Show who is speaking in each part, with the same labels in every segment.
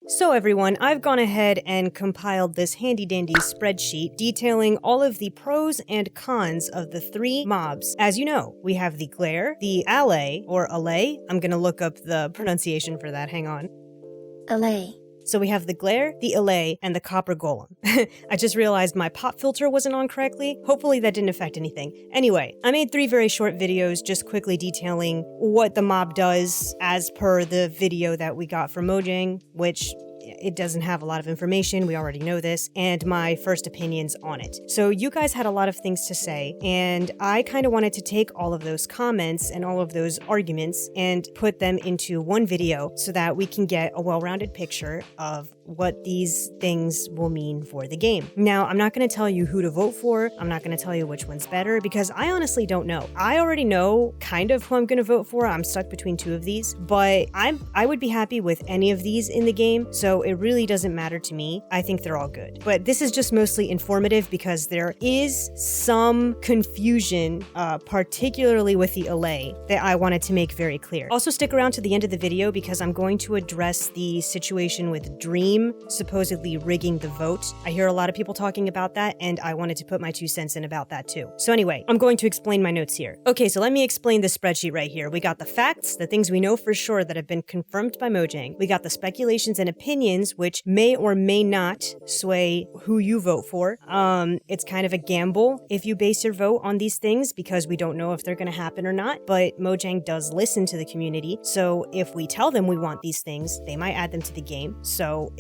Speaker 1: So everyone, I've gone ahead and compiled this handy-dandy spreadsheet detailing all of the pros and cons of the 3 mobs. As you know, we have the Glare, the Allay, or Allay. I'm gonna look up the pronunciation for that, hang on.
Speaker 2: Allay.
Speaker 1: So we have the Glare, the Allay, and the Copper Golem. I just realized my pop filter wasn't on correctly. Hopefully that didn't affect anything. Anyway, I made 3 very short videos just quickly detailing what the mob does as per the video that we got from Mojang, which it doesn't have a lot of information, we already know this, and my first opinions on it. So you guys had a lot of things to say, and I kind of wanted to take all of those comments and all of those arguments and put them into one video so that we can get a well-rounded picture of what these things will mean for the game. Now, I'm not going to tell you who to vote for, I'm not going to tell you which one's better, because I honestly don't know. I already know kind of who I'm going to vote for, I'm stuck between 2 of these, but I would be happy with any of these in the game, so it really doesn't matter to me. I think they're all good. But this is just mostly informative because there is some confusion, particularly with the Allay, that I wanted to make very clear. Also stick around to the end of the video because I'm going to address the situation with Dream supposedly rigging the vote. I hear a lot of people talking about that, and I wanted to put my 2 cents in about that too. So anyway, I'm going to explain my notes here. Okay, so let me explain the spreadsheet right here. We got the facts, the things we know for sure that have been confirmed by Mojang. We got the speculations and opinions, which may or may not sway who you vote for. It's kind of a gamble if you base your vote on these things because we don't know if they're going to happen or not, but Mojang does listen to the community. So if we tell them we want these things, they might add them to the game. So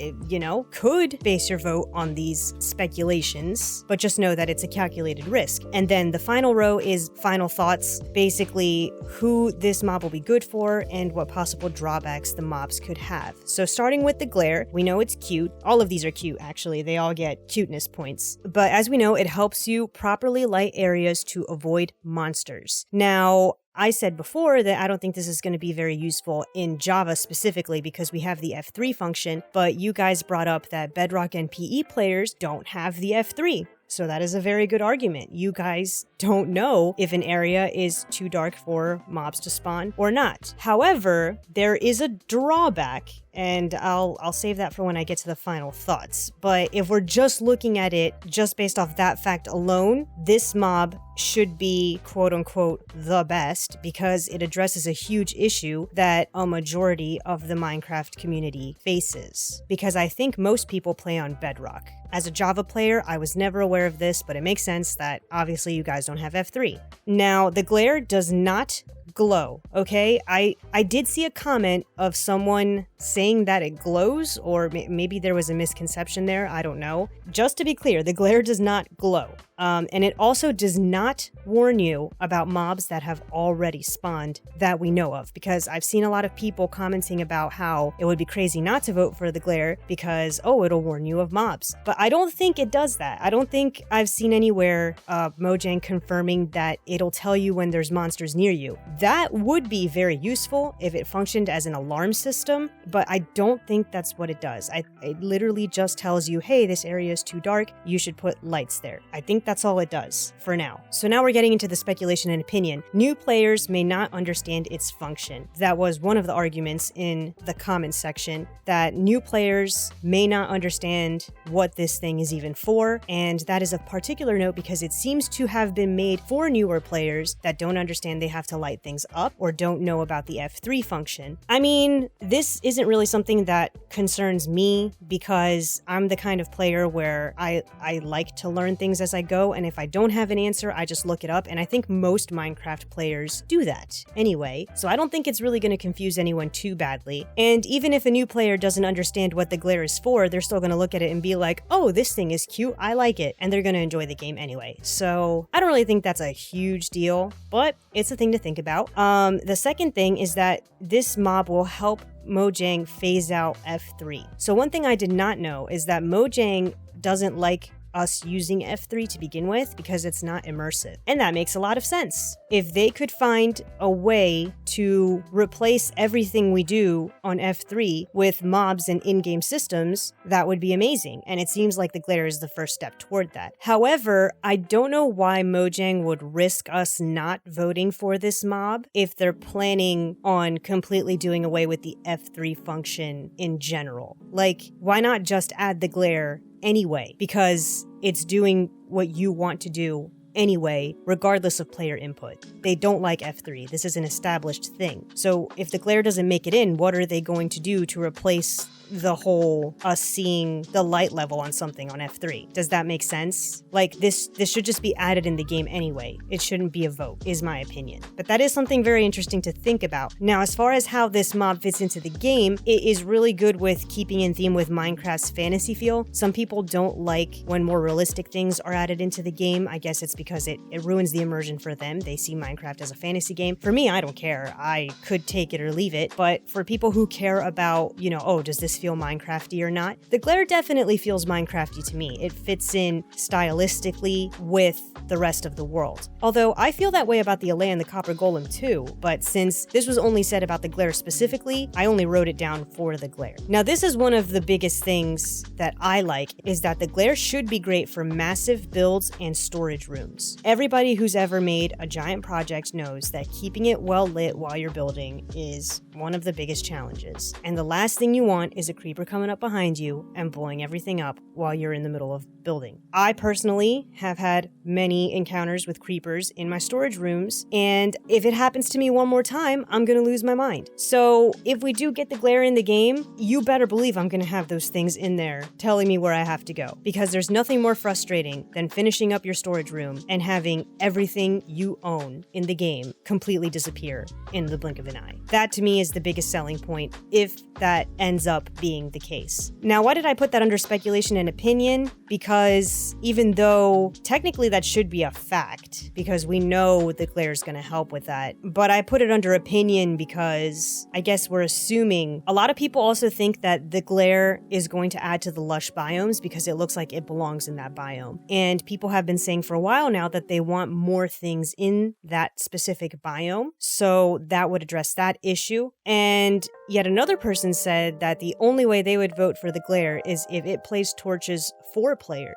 Speaker 1: could base your vote on these speculations, but just know that it's a calculated risk. And then the final row is final thoughts, basically who this mob will be good for and what possible drawbacks the mobs could have. So starting with the Glare, we know it's cute. All of these are cute, actually. They all get cuteness points. But as we know, it helps you properly light areas to avoid monsters. Now, I said before that I don't think this is going to be very useful in Java specifically because we have the F3 function, but you guys brought up that Bedrock and PE players don't have the F3. So that is a very good argument. You guys don't know if an area is too dark for mobs to spawn or not. However, there is a drawback, and I'll save that for when I get to the final thoughts. But if we're just looking at it just based off that fact alone, this mob should be quote-unquote the best because it addresses a huge issue that a majority of the Minecraft community faces. Because I think most people play on Bedrock. As a Java player, I was never aware of this, but it makes sense that obviously you guys don't have F3. Now, the Glare does not glow, okay? I did see a comment of someone saying that it glows, or maybe there was a misconception there, I don't know. Just to be clear, the Glare does not glow. And it also does not warn you about mobs that have already spawned that we know of, because I've seen a lot of people commenting about how it would be crazy not to vote for the Glare because, oh, it'll warn you of mobs. But I don't think it does that. I don't think I've seen anywhere Mojang confirming that it'll tell you when there's monsters near you. That would be very useful if it functioned as an alarm system, but I don't think that's what it does. It literally just tells you, hey, this area is too dark, you should put lights there. I think that's all it does for now. So now we're getting into the speculation and opinion. New players may not understand its function. That was one of the arguments in the comments section, that new players may not understand what this thing is even for, and that is of particular note because it seems to have been made for newer players that don't understand they have to light things up or don't know about the F3 function. I mean, this isn't really something that concerns me because I'm the kind of player where I like to learn things as I go, and if I don't have an answer, I just look it up, and I think most Minecraft players do that anyway, so I don't think it's really going to confuse anyone too badly. And even if a new player doesn't understand what the Glare is for, they're still going to look at it and be like, oh, this thing is cute, I like it, and they're going to enjoy the game anyway. So I don't really think that's a huge deal, but it's a thing to think about. The second thing is that this mob will help Mojang phase out F3. So one thing I did not know is that Mojang doesn't like us using F3 to begin with because it's not immersive. And that makes a lot of sense. If they could find a way to replace everything we do on F3 with mobs and in-game systems, that would be amazing. And it seems like the glare is the first step toward that. However, I don't know why Mojang would risk us not voting for this mob if they're planning on completely doing away with the F3 function in general. Like, why not just add the glare anyway? Because it's doing what you want to do anyway, regardless of player input. They don't like F3. This is an established thing. So if the glare doesn't make it in, what are they going to do to replace the whole us seeing the light level on something on F3? Does that make sense? Like, this should just be added in the game anyway. It shouldn't be a vote, is my opinion. But that is something very interesting to think about. Now, as far as how this mob fits into the game, it is really good with keeping in theme with Minecraft's fantasy feel. Some people don't like when more realistic things are added into the game. I guess it's because it ruins the immersion for them. They see Minecraft as a fantasy game. For me, I don't care. I could take it or leave it. But for people who care about, oh, does this feel Minecrafty or not? The glare definitely feels Minecrafty to me. It fits in stylistically with the rest of the world. Although I feel that way about the Allay and the Copper Golem too, but since this was only said about the glare specifically, I only wrote it down for the glare. Now, this is one of the biggest things that I like, is that the glare should be great for massive builds and storage rooms. Everybody who's ever made a giant project knows that keeping it well lit while you're building is one of the biggest challenges. And the last thing you want is a creeper coming up behind you and blowing everything up while you're in the middle of building. I personally have had many encounters with creepers in my storage rooms, and if it happens to me one more time, I'm gonna lose my mind. So if we do get the glare in the game, you better believe I'm gonna have those things in there telling me where I have to go, because there's nothing more frustrating than finishing up your storage room and having everything you own in the game completely disappear in the blink of an eye. That to me is the biggest selling point, if that ends up being the case. Now, why did I put that under speculation and opinion? Because even though technically that should be a fact, because we know the glare is going to help with that, but I put it under opinion because I guess we're assuming a lot of people also think that the glare is going to add to the lush biomes because it looks like it belongs in that biome. And people have been saying for a while now that they want more things in that specific biome. So that would address that issue. And yet another person said that the only way they would vote for the glare is if it plays torches for players,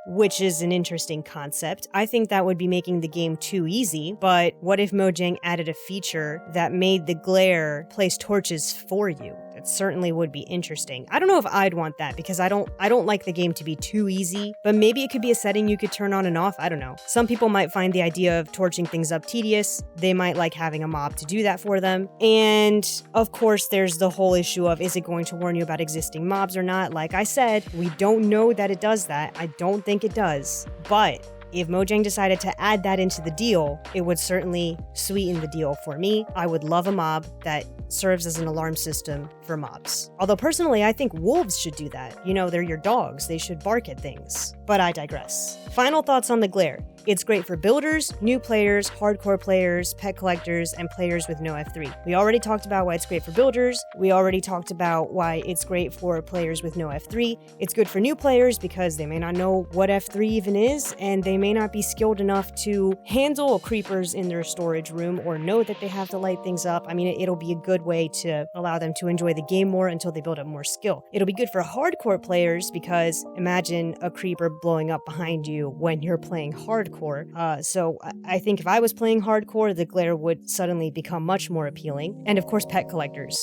Speaker 1: which is an interesting concept. I think that would be making the game too easy, but what if Mojang added a feature that made the glare place torches for you? That certainly would be interesting. I don't know if I'd want that because I don't like the game to be too easy, but maybe it could be a setting you could turn on and off. I don't know. Some people might find the idea of torching things up tedious. They might like having a mob to do that for them. And of course, there's the whole issue of, is it going to warn you about existing mobs or not? Like I said, we don't know that it does that. I don't think it does, but if Mojang decided to add that into the deal, it would certainly sweeten the deal for me. I would love a mob that serves as an alarm system for mobs. Although personally, I think wolves should do that. They're your dogs. They should bark at things. But I digress. Final thoughts on the glare. It's great for builders, new players, hardcore players, pet collectors, and players with no F3. We already talked about why it's great for builders. We already talked about why it's great for players with no F3. It's good for new players because they may not know what F3 even is, and they may not be skilled enough to handle creepers in their storage room or know that they have to light things up. I mean, it'll be a good way to allow them to enjoy the game more until they build up more skill. It'll be good for hardcore players because imagine a creeper blowing up behind you when you're playing hardcore. So I think if I was playing hardcore, the glare would suddenly become much more appealing. And of course, pet collectors.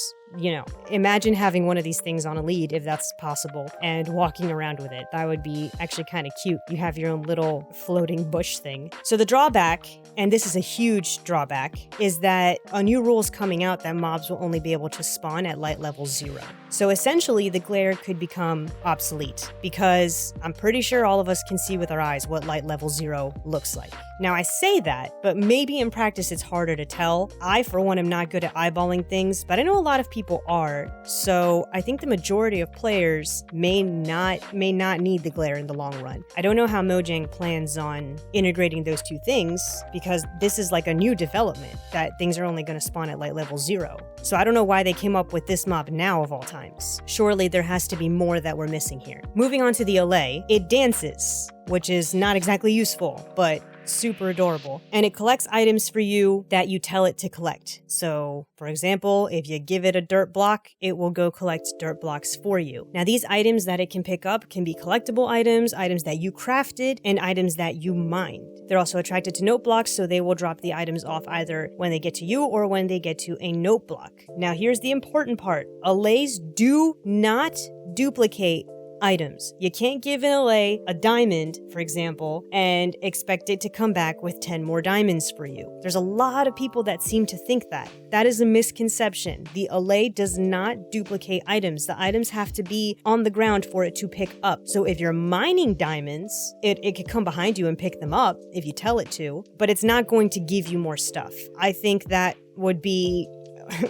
Speaker 1: Imagine having one of these things on a lead, if that's possible, and walking around with it. That would be actually kind of cute. You have your own little floating bush thing. So the drawback, and this is a huge drawback, is that a new rule is coming out that mobs will only be able to spawn at light level 0. So essentially, the glare could become obsolete, because I'm pretty sure all of us can see with our eyes what light level 0 looks like. Now, I say that, but maybe in practice it's harder to tell. I, for one, am not good at eyeballing things, but I know a lot of people are, so I think the majority of players may not need the glare in the long run. I don't know how Mojang plans on integrating those two things, because this is like a new development, that things are only going to spawn at light level 0. So I don't know why they came up with this mob now of all times. Surely there has to be more that we're missing here. Moving on to the Allay, it dances. which is not exactly useful, but super adorable. And it collects items for you that you tell it to collect. So, for example, if you give it a dirt block, it will go collect dirt blocks for you. Now, these items that it can pick up can be collectible items, items that you crafted, and items that you mined. They're also attracted to note blocks, so they will drop the items off either when they get to you or when they get to a note block. Now, here's the important part. Allays do not duplicate items. You can't give an Allay a diamond, for example, and expect it to come back with 10 more diamonds for you. There's a lot of people that seem to think that. That is a misconception. The Allay does not duplicate items. The items have to be on the ground for it to pick up. So if you're mining diamonds, it could come behind you and pick them up if you tell it to, but it's not going to give you more stuff. I think that would be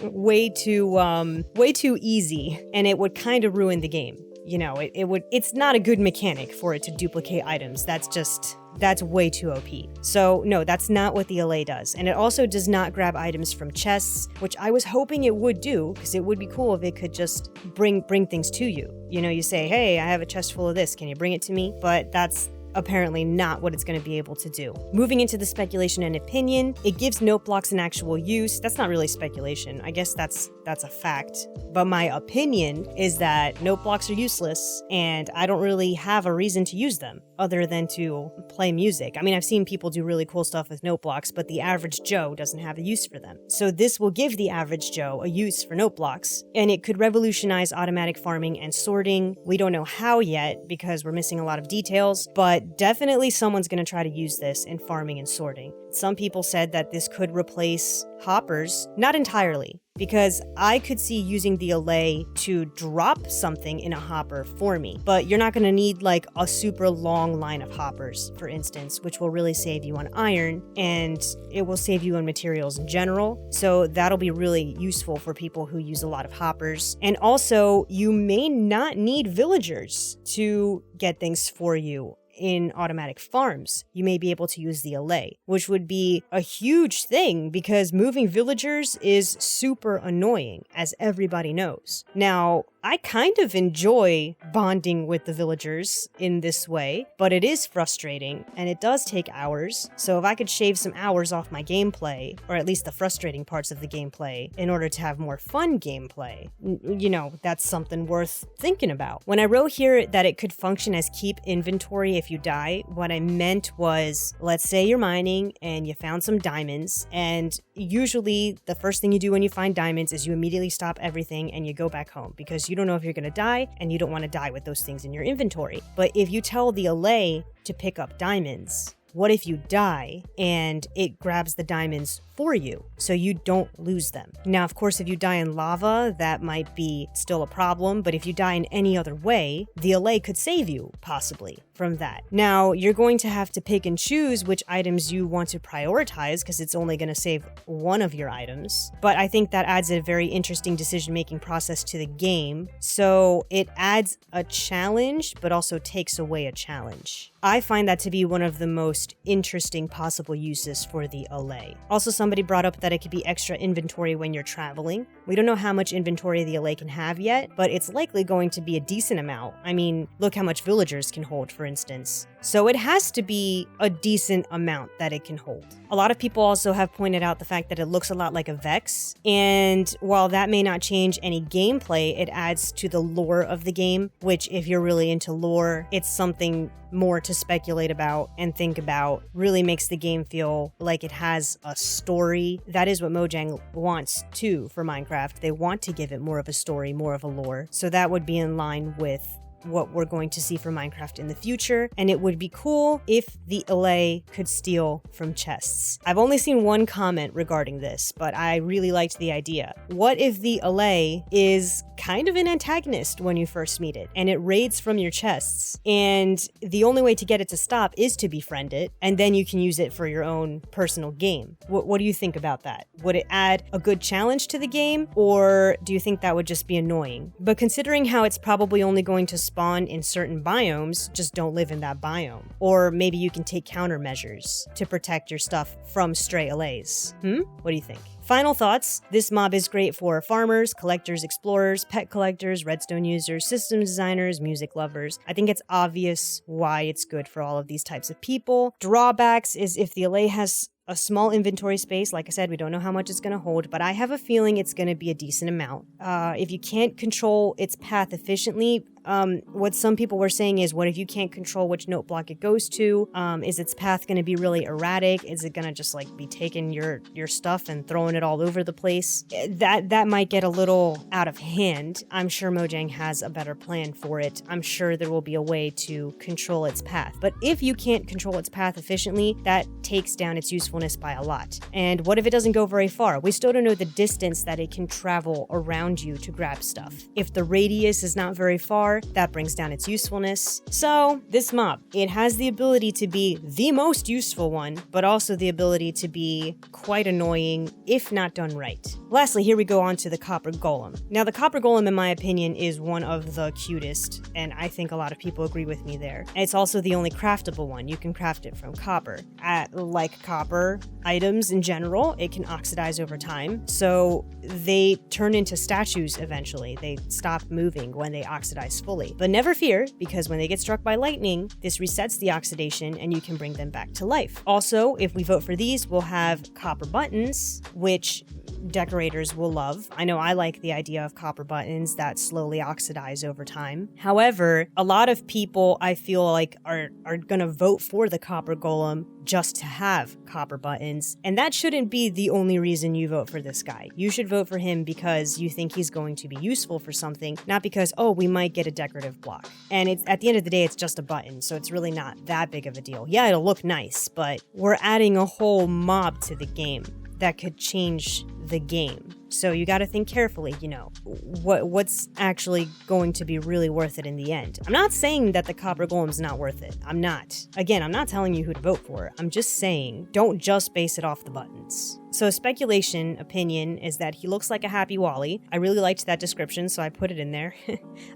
Speaker 1: way too easy, and it would kind of ruin the game. You know, it's not a good mechanic for it to duplicate items. That's way too OP. So no, that's not what the Allay does. And it also does not grab items from chests, which I was hoping it would do, because it would be cool if it could just bring things to you. You know, you say, hey, I have a chest full of this, can you bring it to me? But that's apparently not what it's going to be able to do. Moving into the speculation and opinion, it gives note blocks an actual use. That's not really speculation. I guess that's a fact. But my opinion is that note blocks are useless, and I don't really have a reason to use them other than to play music. I mean, I've seen people do really cool stuff with note blocks, but the average Joe doesn't have a use for them. So this will give the average Joe a use for note blocks, and it could revolutionize automatic farming and sorting. We don't know how yet because we're missing a lot of details, but definitely someone's going to try to use this in farming and sorting. Some people said that this could replace hoppers, not entirely, because I could see using the Allay to drop something in a hopper for me, but you're not going to need like a super long line of hoppers, for instance, which will really save you on iron, and it will save you on materials in general. So that'll be really useful for people who use a lot of hoppers. And also, you may not need villagers to get things for you. In automatic farms, you may be able to use the Allay, which would be a huge thing because moving villagers is super annoying, as everybody knows. Now, I kind of enjoy bonding with the villagers in this way, but it is frustrating and it does take hours. So if I could shave some hours off my gameplay, or at least the frustrating parts of the gameplay, in order to have more fun gameplay, you know, that's something worth thinking about. When I wrote here that it could function as keep inventory if you die, what I meant was, let's say you're mining and you found some diamonds, and usually the first thing you do when you find diamonds is you immediately stop everything and you go back home because you don't know if you're going to die and you don't want to die with those things in your inventory. But if you tell the Allay to pick up diamonds, what if you die and it grabs the diamonds for you so you don't lose them? Now, of course, if you die in lava, that might be still a problem, but if you die in any other way, the Allay could save you, possibly, from that. Now, you're going to have to pick and choose which items you want to prioritize because it's only going to save one of your items, but I think that adds a very interesting decision-making process to the game, so it adds a challenge, but also takes away a challenge. I find that to be one of the most interesting possible uses for the Allay. Also, somebody brought up that it could be extra inventory when you're traveling. We don't know how much inventory the Allay can have yet, but it's likely going to be a decent amount. I mean, look how much villagers can hold, for instance. So it has to be a decent amount that it can hold. A lot of people also have pointed out the fact that it looks a lot like a Vex, and while that may not change any gameplay, it adds to the lore of the game, which if you're really into lore, it's something more to speculate about and think about. Really makes the game feel like it has a story. That is what Mojang wants too for Minecraft. They want to give it more of a story, more of a lore. So that would be in line with what we're going to see from Minecraft in the future, and it would be cool if the Allay could steal from chests. I've only seen one comment regarding this, but I really liked the idea. What if the Allay is kind of an antagonist when you first meet it, and it raids from your chests, and the only way to get it to stop is to befriend it, and then you can use it for your own personal game? What do you think about that? Would it add a good challenge to the game, or do you think that would just be annoying? But considering how it's probably only going to spawn in certain biomes, just don't live in that biome. Or maybe you can take countermeasures to protect your stuff from stray Allays. What do you think? Final thoughts. This mob is great for farmers, collectors, explorers, pet collectors, redstone users, systems designers, music lovers. I think it's obvious why it's good for all of these types of people. Drawbacks is if the Allay has a small inventory space. Like I said, we don't know how much it's going to hold, but I have a feeling it's going to be a decent amount. If you can't control its path efficiently, what some people were saying is, what if you can't control which note block it goes to? Is its path going to be really erratic? Is it going to just like be taking your stuff and throwing it all over the place? That might get a little out of hand. I'm sure Mojang has a better plan for it. I'm sure there will be a way to control its path. But if you can't control its path efficiently, that takes down its usefulness by a lot. And what if it doesn't go very far? We still don't know the distance that it can travel around you to grab stuff. If the radius is not very far, that brings down its usefulness. So this mob, it has the ability to be the most useful one, but also the ability to be quite annoying if not done right. Lastly, here we go on to the Copper Golem. Now the Copper Golem, in my opinion, is one of the cutest, and I think a lot of people agree with me there. And it's also the only craftable one. You can craft it from copper. Like copper items in general, it can oxidize over time, so they turn into statues eventually. They stop moving when they oxidize fully. But never fear, because when they get struck by lightning, this resets the oxidation and you can bring them back to life. Also, if we vote for these, we'll have copper buttons, which decorators will love. I know I like the idea of copper buttons that slowly oxidize over time. However, a lot of people, I feel like, are gonna vote for the Copper Golem just to have copper buttons, and that shouldn't be the only reason you vote for this guy. You should vote for him because you think he's going to be useful for something, not because, oh, we might get a decorative block. And it's at the end of the day, it's just a button, so it's really not that big of a deal. Yeah, it'll look nice, but we're adding a whole mob to the game that could change the game. So you got to think carefully, what's actually going to be really worth it in the end. I'm not saying that the Copper Golem's not worth it. I'm not. Again, I'm not telling you who to vote for. I'm just saying, don't just base it off the buttons. So speculation opinion is that he looks like a happy Wally. I really liked that description, so I put it in there.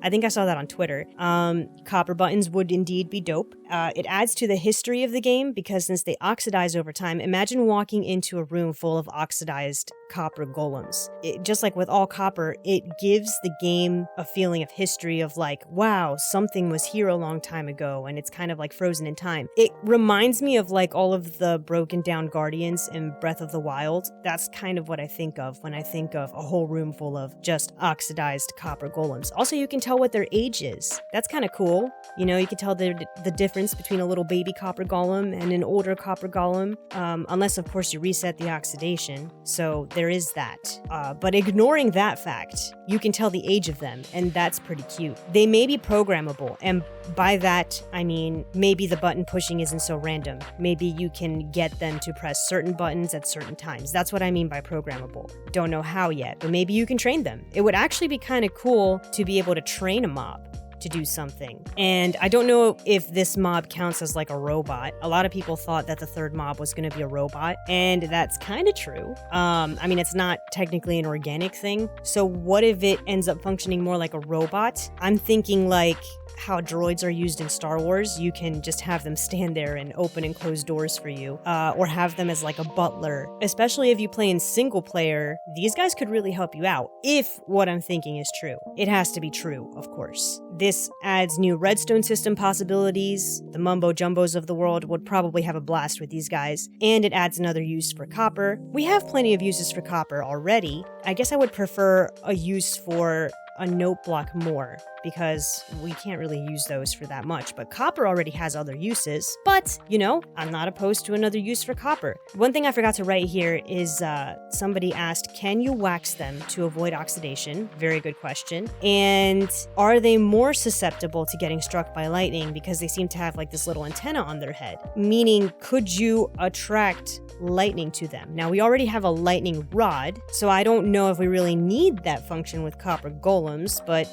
Speaker 1: I think I saw that on Twitter. Copper buttons would indeed be dope. It adds to the history of the game because since they oxidize over time, imagine walking into a room full of oxidized copper golems. Just like with all copper, it gives the game a feeling of history of like, wow, something was here a long time ago, and it's kind of like frozen in time. It reminds me of like all of the broken down guardians in Breath of the Wild. That's kind of what I think of when I think of a whole room full of just oxidized copper golems. Also, you can tell what their age is. That's kind of cool. You can tell the difference between a little baby copper golem and an older copper golem, unless of course you reset the oxidation. So there is that. But ignoring that fact, you can tell the age of them, and that's pretty cute. They may be programmable, and by that, I mean, maybe the button pushing isn't so random. Maybe you can get them to press certain buttons at certain times. That's what I mean by programmable. Don't know how yet, but maybe you can train them. It would actually be kind of cool to be able to train a mob to do something. And I don't know if this mob counts as like a robot. A lot of people thought that the third mob was going to be a robot, and that's kind of true. I mean, it's not technically an organic thing. So what if it ends up functioning more like a robot? I'm thinking like how droids are used in Star Wars. You can just have them stand there and open and close doors for you, or have them as like a butler. Especially if you play in single player, these guys could really help you out, if what I'm thinking is true. It has to be true, of course. This adds new redstone system possibilities. The mumbo jumbos of the world would probably have a blast with these guys, and it adds another use for copper. We have plenty of uses for copper already. I guess I would prefer a use for a note block more, because we can't really use those for that much. But copper already has other uses. But, I'm not opposed to another use for copper. One thing I forgot to write here is somebody asked, can you wax them to avoid oxidation? Very good question. And are they more susceptible to getting struck by lightning because they seem to have like this little antenna on their head? Meaning, could you attract lightning to them? Now, we already have a lightning rod, so I don't know if we really need that function with copper golems, but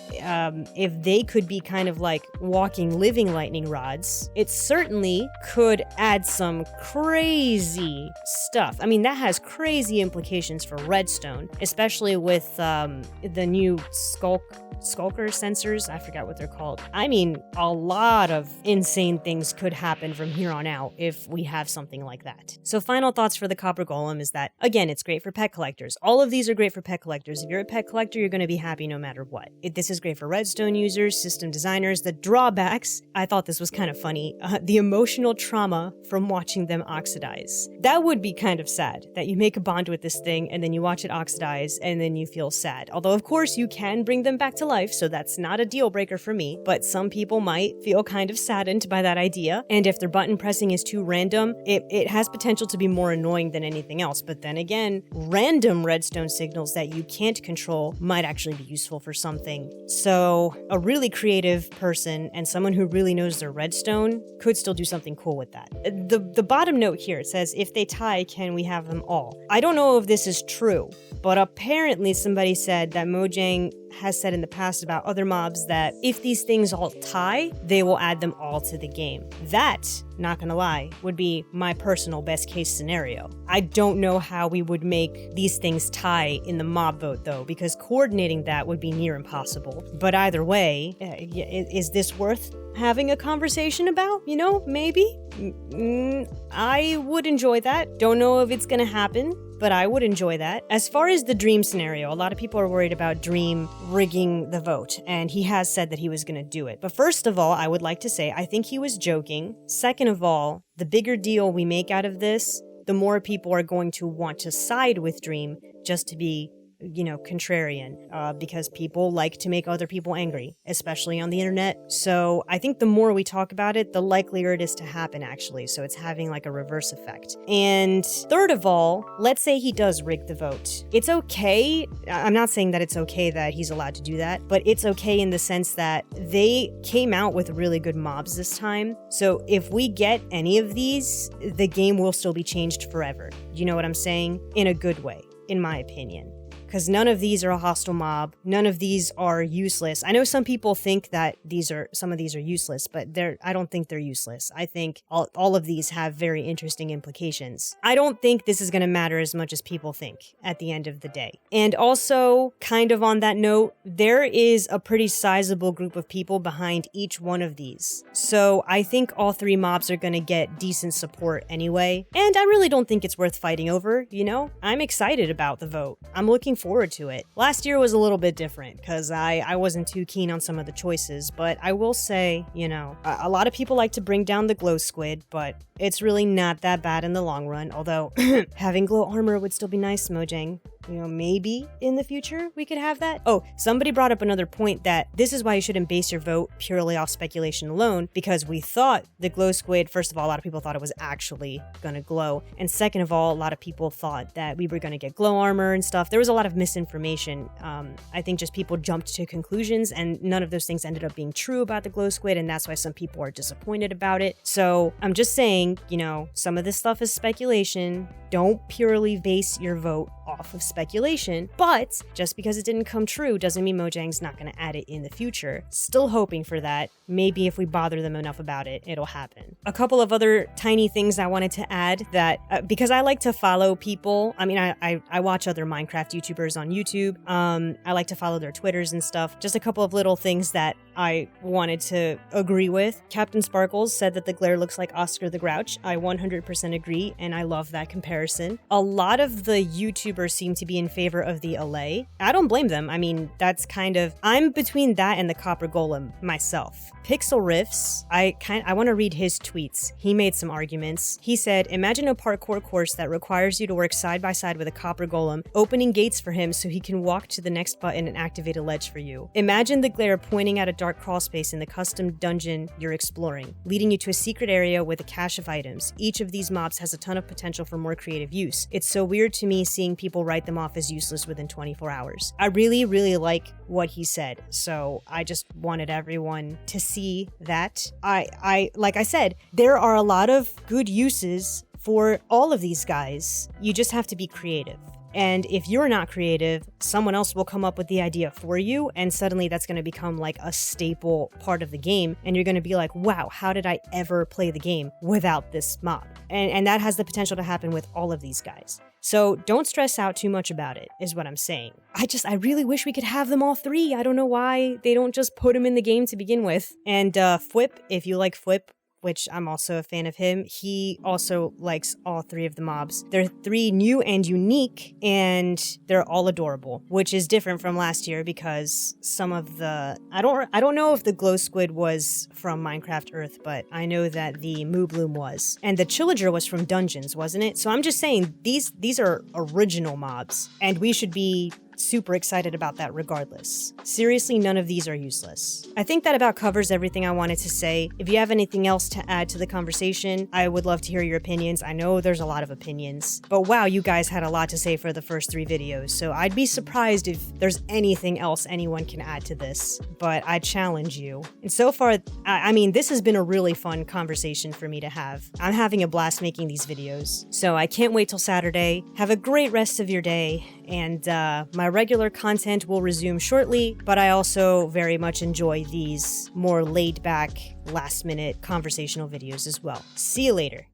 Speaker 1: if they could be kind of like walking, living lightning rods, it certainly could add some crazy stuff. I mean, that has crazy implications for redstone, especially with the new skulker sensors. I forgot what they're called. I mean, a lot of insane things could happen from here on out if we have something like that. So final thoughts for the copper golem is that, again, it's great for pet collectors. All of these are great for pet collectors. If you're a pet collector, you're going to be happy no matter what. This is great for redstone users, system designers. The drawbacks, I thought this was kind of funny. The emotional trauma from watching them oxidize. That would be kind of sad, that you make a bond with this thing and then you watch it oxidize and then you feel sad. Although, of course, you can bring them back to life, so that's not a deal breaker for me, but some people might feel kind of saddened by that idea. And if their button pressing is too random, it has potential to be more annoying than anything else. But then again, random redstone signals that you can't control might actually be useful for something. So a really creative person and someone who really knows their redstone could still do something cool with that. The bottom note here, it says, if they tie, can we have them all? I don't know if this is true, but apparently somebody said that Mojang has said in the past about other mobs that if these things all tie, they will add them all to the game. That, not gonna lie, would be my personal best case scenario. I don't know how we would make these things tie in the mob vote though, because coordinating that would be near impossible. But either way, is this worth having a conversation about? You know, maybe? I would enjoy that. Don't know if it's gonna happen, but I would enjoy that. As far as the Dream scenario, a lot of people are worried about Dream rigging the vote, and he has said that he was going to do it. But first of all, I would like to say I think he was joking. Second of all, the bigger deal we make out of this, the more people are going to want to side with Dream just to be, contrarian, because people like to make other people angry, especially on the internet. So I think the more we talk about it, the likelier it is to happen, actually. So it's having like a reverse effect. And third of all, let's say he does rig the vote. It's okay. I'm not saying that it's okay that he's allowed to do that, but it's okay in the sense that they came out with really good mobs this time. So if we get any of these, the game will still be changed forever. You know what I'm saying? In a good way, in my opinion. Because none of these are a hostile mob. None of these are useless. I know some people think that some of these are useless, but I don't think they're useless. I think all of these have very interesting implications. I don't think this is going to matter as much as people think at the end of the day. And also, kind of on that note, there is a pretty sizable group of people behind each one of these. So I think all three mobs are going to get decent support anyway. And I really don't think it's worth fighting over, I'm excited about the vote. I'm looking forward to it. Last year was a little bit different because I wasn't too keen on some of the choices, but I will say, a lot of people like to bring down the glow squid, but it's really not that bad in the long run, although having glow armor would still be nice, Mojang. Maybe in the future we could have that. Oh, somebody brought up another point that this is why you shouldn't base your vote purely off speculation alone, because we thought the glow squid, first of all, a lot of people thought it was actually gonna glow. And second of all, a lot of people thought that we were gonna get glow armor and stuff. There was a lot of misinformation. I think just people jumped to conclusions and none of those things ended up being true about the glow squid, and that's why some people are disappointed about it. So I'm just saying, some of this stuff is speculation. Don't purely base your vote off of speculation, but just because it didn't come true doesn't mean Mojang's not going to add it in the future. Still hoping for that. Maybe if we bother them enough about it, it'll happen. A couple of other tiny things I wanted to add that, because I like to follow people, I watch other Minecraft YouTubers on YouTube. I like to follow their Twitters and stuff. Just a couple of little things that I wanted to agree with. Captain Sparkles said that the glare looks like Oscar the Grouch. I 100% agree, and I love that comparison. A lot of the YouTubers seem to be in favor of the Allay. I don't blame them. That's I'm between that and the Copper Golem myself. Pixel Riffs, I want to read his tweets. He made some arguments. He said, imagine a parkour course that requires you to work side by side with a Copper Golem, opening gates for him so he can walk to the next button and activate a ledge for you. Imagine the glare pointing at a dark crawl space in the custom dungeon you're exploring, leading you to a secret area with a cache of items. Each of these mobs has a ton of potential for more creative use. It's so weird to me seeing people write them off as useless within 24 hours. I really, really like what he said, so I just wanted everyone to see that. Like I said, there are a lot of good uses for all of these guys. You just have to be creative. And if you're not creative, someone else will come up with the idea for you, and suddenly that's going to become like a staple part of the game, and you're going to be like, wow, how did I ever play the game without this mob? And that has the potential to happen with all of these guys. So don't stress out too much about it, is what I'm saying. I really wish we could have them all three. I don't know why they don't just put them in the game to begin with. And Fwip, if you like Fwip, which I'm also a fan of him, he also likes all three of the mobs. They're three new and unique, and they're all adorable, which is different from last year because some of the... I don't know if the glow squid was from Minecraft Earth, but I know that the Moo Bloom was. And the Chillager was from Dungeons, wasn't it? So I'm just saying, these are original mobs, and we should be super excited about that regardless. Seriously, none of these are useless. I think that about covers everything I wanted to say. If you have anything else to add to the conversation, I would love to hear your opinions. I know there's a lot of opinions, but wow, you guys had a lot to say for the first 3 videos, so I'd be surprised if there's anything else anyone can add to this, but I challenge you. And so far, I mean, this has been a really fun conversation for me to have. I'm having a blast making these videos, so I can't wait till Saturday. Have a great rest of your day, and my regular content will resume shortly, but I also very much enjoy these more laid-back, last-minute conversational videos as well. See you later.